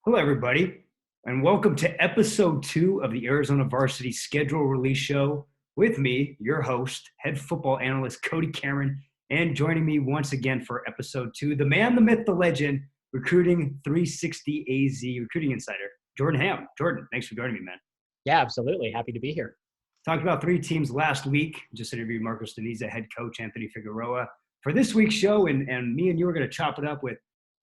Hello, everybody, and welcome to episode 2 of the Arizona Varsity Schedule Release Show with me, your host, head football analyst Cody Cameron, and joining me once again for episode 2, the man, the myth, the legend, Recruiting 360AZ Recruiting Insider, Jordan Hamm. Jordan, thanks for joining me, man. Yeah, absolutely. Happy to be here. Talked about 3 teams last week. Just interviewed Marcos Deniza, head coach Anthony Figueroa for this week's show, and me and you are going to chop it up with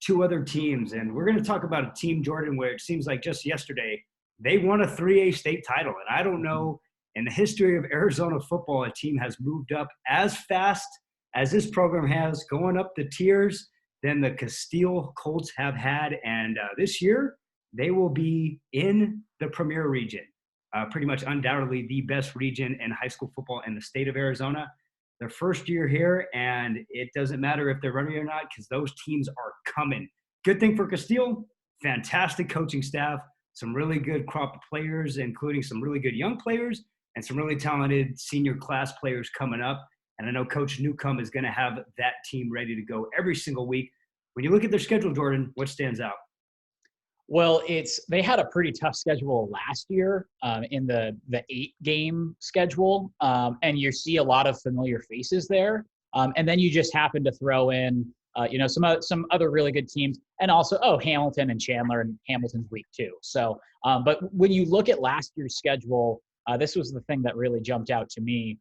2 other teams, and we're going to talk about a team, Jordan, where it seems like just yesterday they won a 3A state title. And I don't know, in the history of Arizona football, a team has moved up as fast as this program has, going up the tiers, than the Casteel Colts have had. And this year, they will be in the Premier region, pretty much undoubtedly the best region in high school football in the state of Arizona. Their first year here, and it doesn't matter if they're running or not because those teams are coming. Good thing for Casteel, fantastic coaching staff, some really good crop of players, including some really good young players and some really talented senior class players coming up. And I know Coach Newcomb is going to have that team ready to go every single week. When you look at their schedule, Jordan, what stands out? Well, they had a pretty tough schedule last year in the 8-game schedule, and you see a lot of familiar faces there. And then you just happen to throw in, some other really good teams, and also Hamilton and Chandler, and Hamilton's week 2. So, but when you look at last year's schedule, this was the thing that really jumped out to me.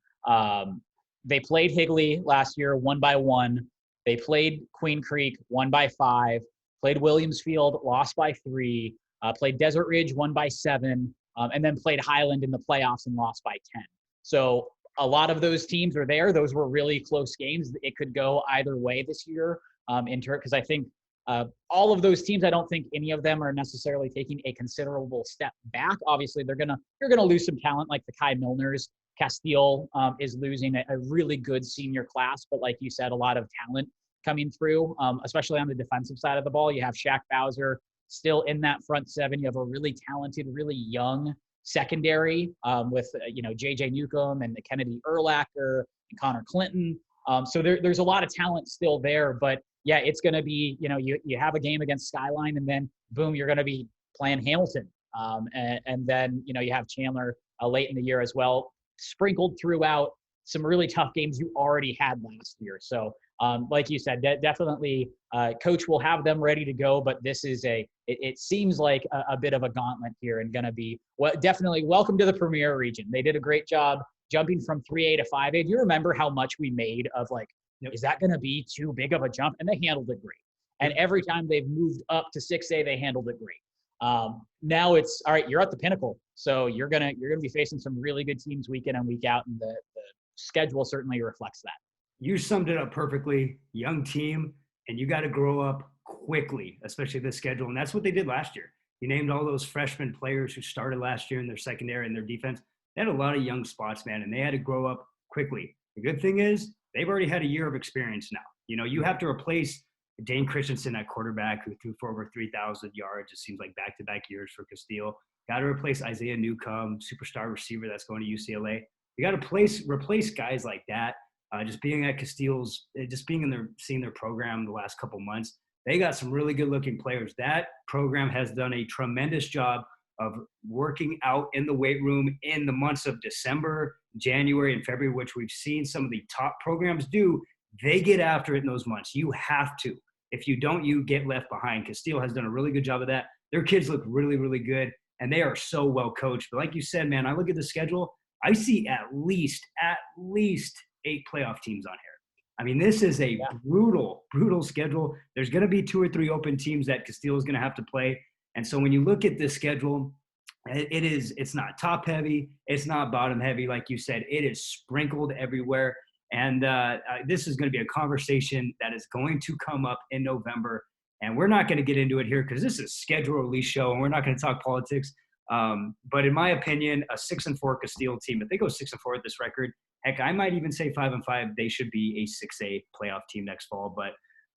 They played Higley last year 1-1. They played Queen Creek 1-5. Played Williamsfield, lost by 3, played Desert Ridge, won by 7, and then played Highland in the playoffs and lost by 10. So a lot of those teams are there. Those were really close games. It could go either way this year because I think all of those teams, I don't think any of them are necessarily taking a considerable step back. Obviously, you're gonna lose some talent like the Kai Milners. Casteel is losing a really good senior class, but like you said, a lot of talent coming through, especially on the defensive side of the ball. You have Shaq Bowser still in that front 7. You have a really talented, really young secondary with J.J. Newcomb and Kennedy Erlacher and Connor Clinton. So there's a lot of talent still there. But, yeah, it's going to be, you have a game against Skyline, and then, boom, you're going to be playing Hamilton. And then, you have Chandler late in the year as well, sprinkled throughout some really tough games you already had last year. So, like you said, definitely coach will have them ready to go, but this is it seems like a bit of a gauntlet here, and going to be definitely welcome to the Premier region. They did a great job jumping from 3A to 5A. Do you remember how much we made of is that going to be too big of a jump? And they handled it great. And every time they've moved up to 6A, they handled it great. Now it's all right. You're at the pinnacle, so you're gonna be facing some really good teams week in and week out, and the schedule certainly reflects that. You summed it up perfectly. Young team, and you got to grow up quickly, especially this schedule. And that's what they did last year. You named all those freshman players who started last year in their secondary and their defense. They had a lot of young spots, man, and they had to grow up quickly. The good thing is they've already had a year of experience now. You have to replace Dane Christensen at quarterback, who threw for over 3,000 yards. It seems like back-to-back years for Casteel. Got to replace Isaiah Newcomb, superstar receiver that's going to UCLA. You got to replace guys like that. Just being at Casteel's, just being in seeing their program the last couple months, they got some really good-looking players. That program has done a tremendous job of working out in the weight room in the months of December, January, and February, which we've seen some of the top programs do. They get after it in those months. You have to. If you don't, you get left behind. Casteel has done a really good job of that. Their kids look really, really good, and they are so well coached. But like you said, man, I look at the schedule. I see at least 8 playoff teams on here. I mean, this is a brutal schedule. There's going to be 2 or 3 open teams that Casteel is going to have to play. And so when you look at this schedule, it's not top heavy. It's not bottom heavy. Like you said, it is sprinkled everywhere. And this is going to be a conversation that is going to come up in November. And we're not going to get into it here because this is a schedule release show and we're not going to talk politics. But in my opinion, a 6-4 Casteel team, if they go 6-4 at this record, heck, I might even say 5-5. They should be a 6A playoff team next fall. But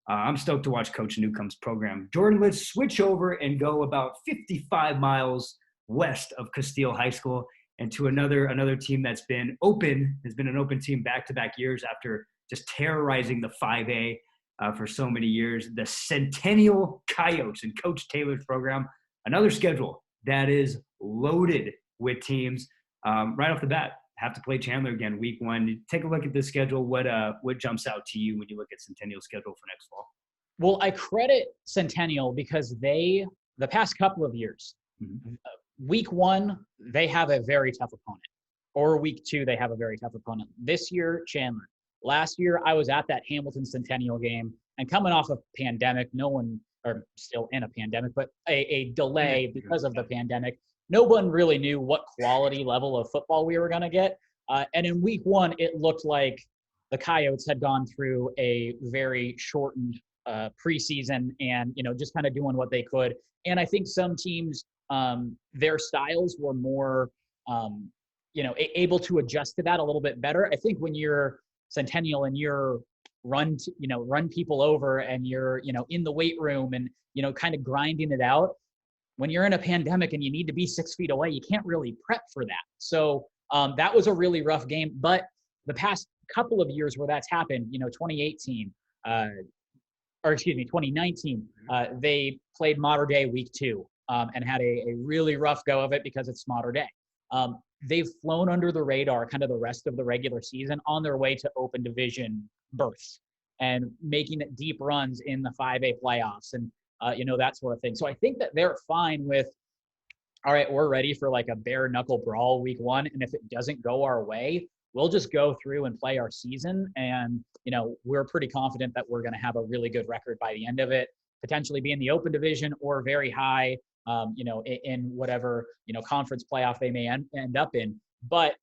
I'm stoked to watch Coach Newcomb's program. Jordan, let's switch over and go about 55 miles west of Casteel High School and to another team that's been open, has been an open team back-to-back years after just terrorizing the 5A for so many years. The Centennial Coyotes and Coach Taylor's program. another schedule that is loaded with teams right off the bat. Have to play Chandler again week 1. Take a look at this schedule. What jumps out to you when you look at Centennial's schedule for next fall? Well, I credit Centennial because the past couple of years, week 1, they have a very tough opponent, or week 2, they have a very tough opponent. This year, Chandler. Last year, I was at that Hamilton Centennial game, and coming off a pandemic, or still in a pandemic, but a delay because of the pandemic, no one really knew what quality level of football we were going to get. And in week 1, it looked like the Coyotes had gone through a very shortened preseason and, just kind of doing what they could. And I think some teams, their styles were more, able to adjust to that a little bit better. I think when you're Centennial and you're run people over and you're, in the weight room and, kind of grinding it out, when you're in a pandemic and you need to be 6 feet away, you can't really prep for that. So that was a really rough game. But the past couple of years where that's happened, 2019, they played Mater Dei week 2 and had a really rough go of it because it's Mater Dei. They've flown under the radar kind of the rest of the regular season on their way to open division berths and making deep runs in the 5A playoffs and, that sort of thing. So I think that they're fine with, all right, we're ready for like a bare knuckle brawl week 1. And if it doesn't go our way, we'll just go through and play our season. And, we're pretty confident that we're going to have a really good record by the end of it, potentially be in the open division or very high, in whatever, conference playoff they may end up in. But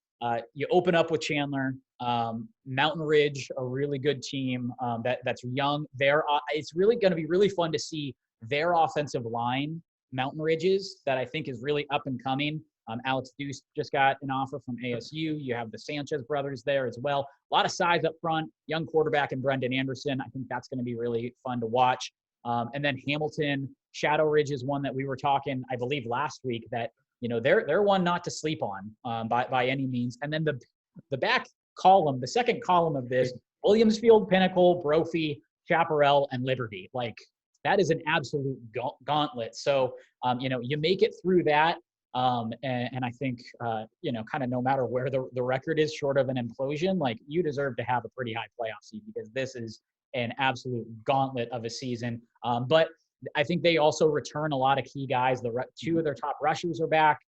you open up with Chandler, Mountain Ridge, a really good team that's young. It's really going to be really fun to see their offensive line, Mountain Ridge's, that I think is really up and coming. Alex Deuce just got an offer from ASU. You have the Sanchez brothers there as well. A lot of size up front, young quarterback in Brendan Anderson. I think that's going to be really fun to watch. And then Hamilton, Shadow Ridge is one that we were talking, I believe, last week that, they're one not to sleep on by any means. And then the back column, the second column of this, Williamsfield, Pinnacle, Brophy, Chaparral, and Liberty. Like, that is an absolute gauntlet. So, you make it through that. And I think, kind of no matter where the record is short of an implosion, like, you deserve to have a pretty high playoff seed because this is an absolute gauntlet of a season. But I think they also return a lot of key guys. Two of their top rushers are back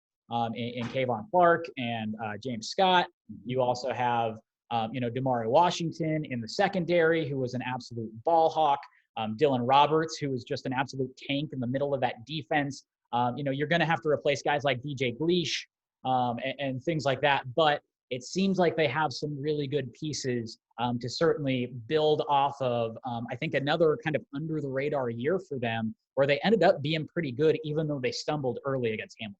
in Kayvon Clark and James Scott. You also have, Damari Washington in the secondary, who was an absolute ball hawk. Dylan Roberts, who was just an absolute tank in the middle of that defense. You're going to have to replace guys like DJ Gleesh and things like that. But it seems like they have some really good pieces to certainly build off of. I think another kind of under the radar year for them where they ended up being pretty good, even though they stumbled early against Hamilton.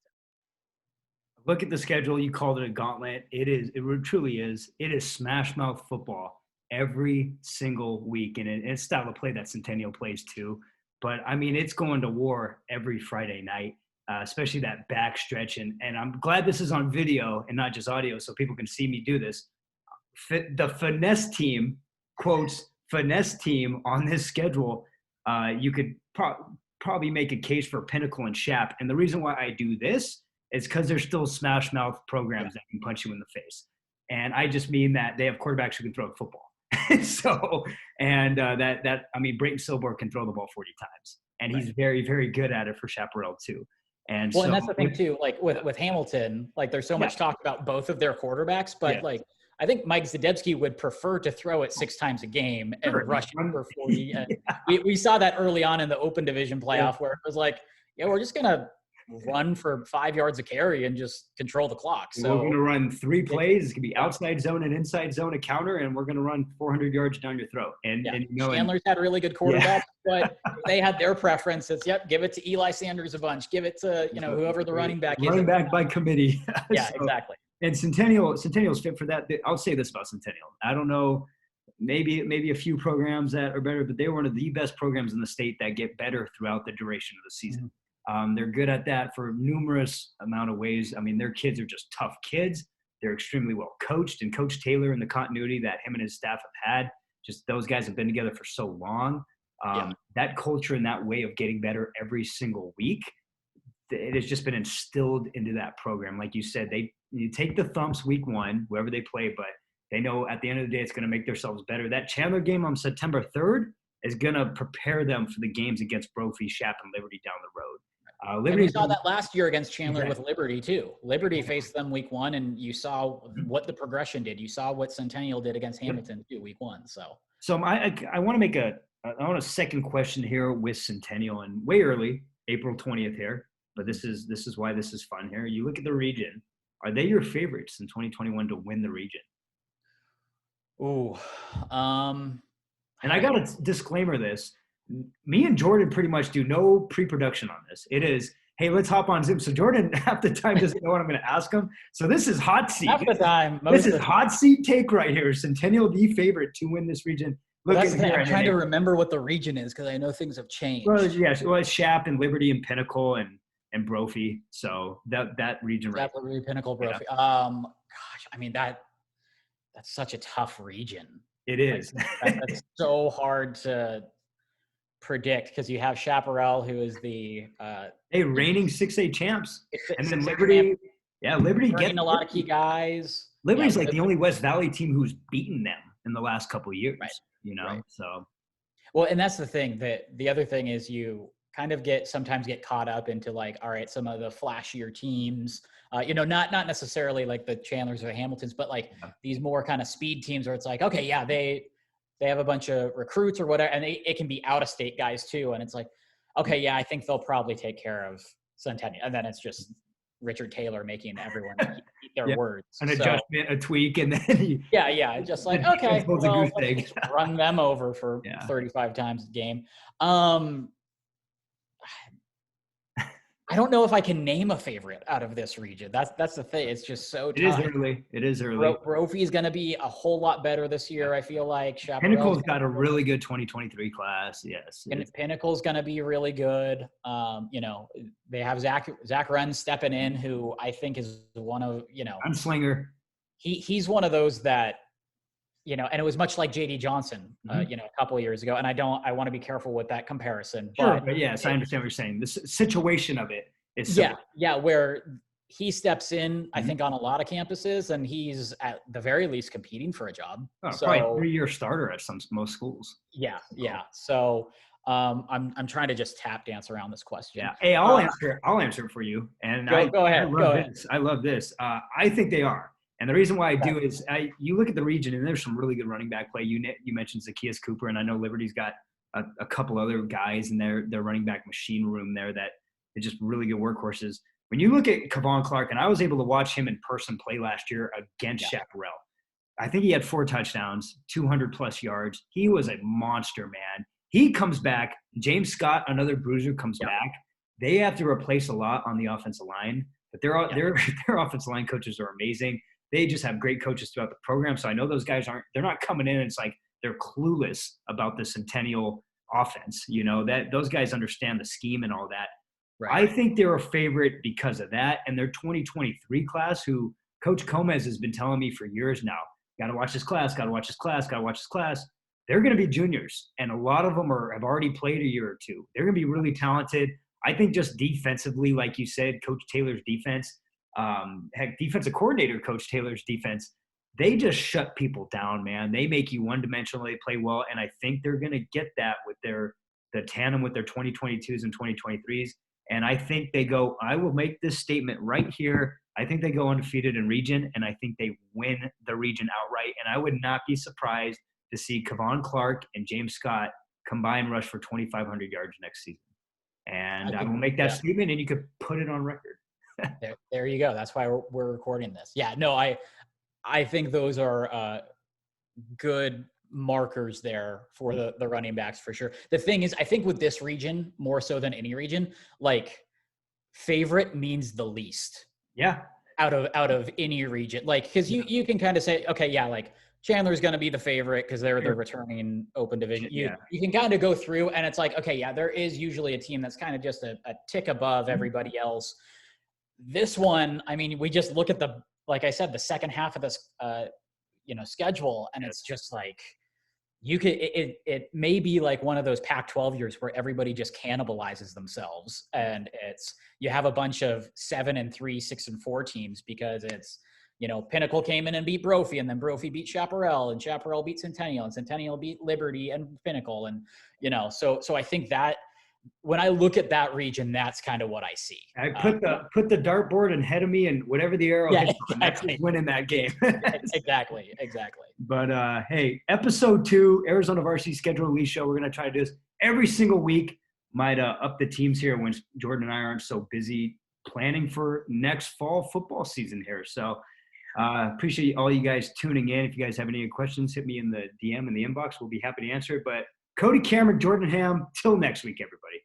Look at the schedule. You called it a gauntlet. It truly is. It is smash mouth football every single week. And it's style of play that Centennial plays too. But I mean, it's going to war every Friday night, especially that back stretch. And I'm glad this is on video and not just audio so people can see me do this. The finesse team, quotes, finesse team on this schedule, you could probably make a case for Pinnacle and Shap. And the reason why I do this is because they're still smash mouth programs that can punch you in the face. And I just mean that they have quarterbacks who can throw the football. So, and Brayton Silber can throw the ball 40 times. And he's very, very good at it for Chaparral too. And well, and that's the thing too, like with Hamilton, like there's so much talk about both of their quarterbacks, but like, I think Mike Zadebski would prefer to throw it 6 times a game and rush it for 40. We saw that early on in the open division playoff where it was like, we're just going to run for 5 yards a carry and just control the clock. So we're going to run 3 plays. It's going to be outside zone and inside zone, a counter, and we're going to run 400 yards down your throat. And Chandler's had really good quarterbacks, but they had their preference. It's give it to Eli Sanders a bunch. Give it to, whoever the running back is. Running back by committee. Yeah, exactly. And Centennial's fit for that. I'll say this about Centennial. I don't know, maybe a few programs that are better, but they were one of the best programs in the state that get better throughout the duration of the season. They're good at that for numerous amount of ways. I mean, their kids are just tough kids. They're extremely well coached, and Coach Taylor and the continuity that him and his staff have had, just those guys have been together for so long. That culture and that way of getting better every single week, it has just been instilled into that program. Like you said, you take the thumps week 1, whoever they play, but they know at the end of the day it's going to make themselves better. That Chandler game on September 3rd is going to prepare them for the games against Brophy, Shap, and Liberty down the road. And we saw that last year against Chandler exactly. with Liberty too. Liberty faced them week 1, and you saw what the progression did. You saw what Centennial did against Hamilton too, week 1. So I want to make a second question here with Centennial, and way early, April 20th here, but this is why this is fun here. You look at the region. Are they your favorites in 2021 to win the region? Ooh, and I got to disclaimer this. Me and Jordan pretty much do no pre-production on this. It is, hey, let's hop on Zoom. So Jordan half the time doesn't know what I'm going to ask him. So this is hot seat. Half the time. This is hot seat take right here. Centennial the favorite to win this region. Look, that's the thing. I'm trying to remember what the region is because I know things have changed. Well, yes, it's Shap and Liberty and Pinnacle and Brophy. So that region right. Liberty, Pinnacle, Brophy. Yeah. Gosh, I mean that's such a tough region. It is. That's so hard to predict because you have Chaparral, who is the reigning 6A champs, and then Liberty. Yeah, Liberty getting a lot of key guys. Liberty's like the only West Valley team who's beaten them in the last couple of years. Right. You know, right. So. Well, and that's the thing. That the other thing is you kind of sometimes get caught up into like, all right, some of the flashier teams. Not necessarily like the Chandlers or Hamiltons, but like these more kind of speed teams where it's like, okay, yeah, they have a bunch of recruits or whatever, and it can be out of state guys too. And it's like, okay, yeah, I think they'll probably take care of Centennial. And then it's just Richard Taylor making everyone eat their words. An adjustment, a tweak, and then just like, okay, well, let's run them over for 35 times a game. I don't know if I can name a favorite out of this region. That's the thing. It's just so tough. It is early. Brophy is going to be a whole lot better this year, I feel like. Pinnacle's got a really good 2023 class, yes. Pinnacle's going to be really good. They have Zach Wren stepping in, who I think is one of, Gunslinger. He's one of those that, and it was much like J.D. Johnson, a couple of years ago. And I want to be careful with that comparison. But yes, I understand what you're saying. The situation of it is where he steps in, I think, on a lot of campuses, and he's at the very least competing for a job. Probably a 3-year starter at most schools. Yeah. So I'm trying to just tap dance around this question. Yeah. Hey, I'll answer it for you. And go ahead. I love this. I think they are. And the reason why I do is you look at the region, and there's some really good running back play. You mentioned Zacchaeus Cooper, and I know Liberty's got a couple other guys in their running back machine room there that are just really good workhorses. When you look at Kevon Clark, and I was able to watch him in person play last year against Chaparral. I think he had 4 touchdowns, 200-plus yards. He was a monster, man. He comes back. James Scott, another bruiser, comes back. They have to replace a lot on the offensive line, but their offensive line coaches are amazing. They just have great coaches throughout the program. So I know those guys they're not coming in and it's like they're clueless about the Centennial offense. That those guys understand the scheme and all that. Right. I think they're a favorite because of that. And their 2023 class, who Coach Gomez has been telling me for years now, got to watch this class, got to watch this class, got to watch this class. They're going to be juniors. And a lot of them have already played a year or two. They're going to be really talented. I think just defensively, like you said, Coach Taylor's defense, defensive coordinator Coach Taylor's defense, they just shut people down, man. They make you one-dimensional. They play well, and I think they're going to get that with the tandem with their 2022s and 2023s. And I think I will make this statement right here. I think they go undefeated in region, and I think they win the region outright. And I would not be surprised to see Kevon Clark and James Scott combine rush for 2,500 yards next season. And I will make that statement, and you could put it on record. There you go. That's why we're recording this. Yeah, no, I think those are good markers there for the running backs for sure. The thing is, I think with this region, more so than any region, like favorite means the least. Yeah. Out of any region. Like, because you can kind of say, okay, yeah, like Chandler's going to be the favorite because they're the returning open division. You can kind of go through and it's like, okay, yeah, there is usually a team that's kind of just a tick above everybody else. This one, I mean, we just look at like I said, the second half of this, schedule, and it's just like it may be like one of those Pac-12 years where everybody just cannibalizes themselves, and you have a bunch of 7-3, 6-4 teams because it's, Pinnacle came in and beat Brophy, and then Brophy beat Chaparral, and Chaparral beat Centennial, and Centennial beat Liberty and Pinnacle, and so I think that when I look at that region, that's kind of what I see. I put the dartboard ahead of me, and whatever the arrow hits, that's who's winning that game. Exactly. But hey, episode 2, Arizona Varsity Schedule Release Show. We're gonna try to do this every single week. Might up the teams here when Jordan and I aren't so busy planning for next fall football season here. So appreciate all you guys tuning in. If you guys have any questions, hit me in the DM in the inbox. We'll be happy to answer it. But Cody Cameron, Jordan Hamm, till next week, everybody.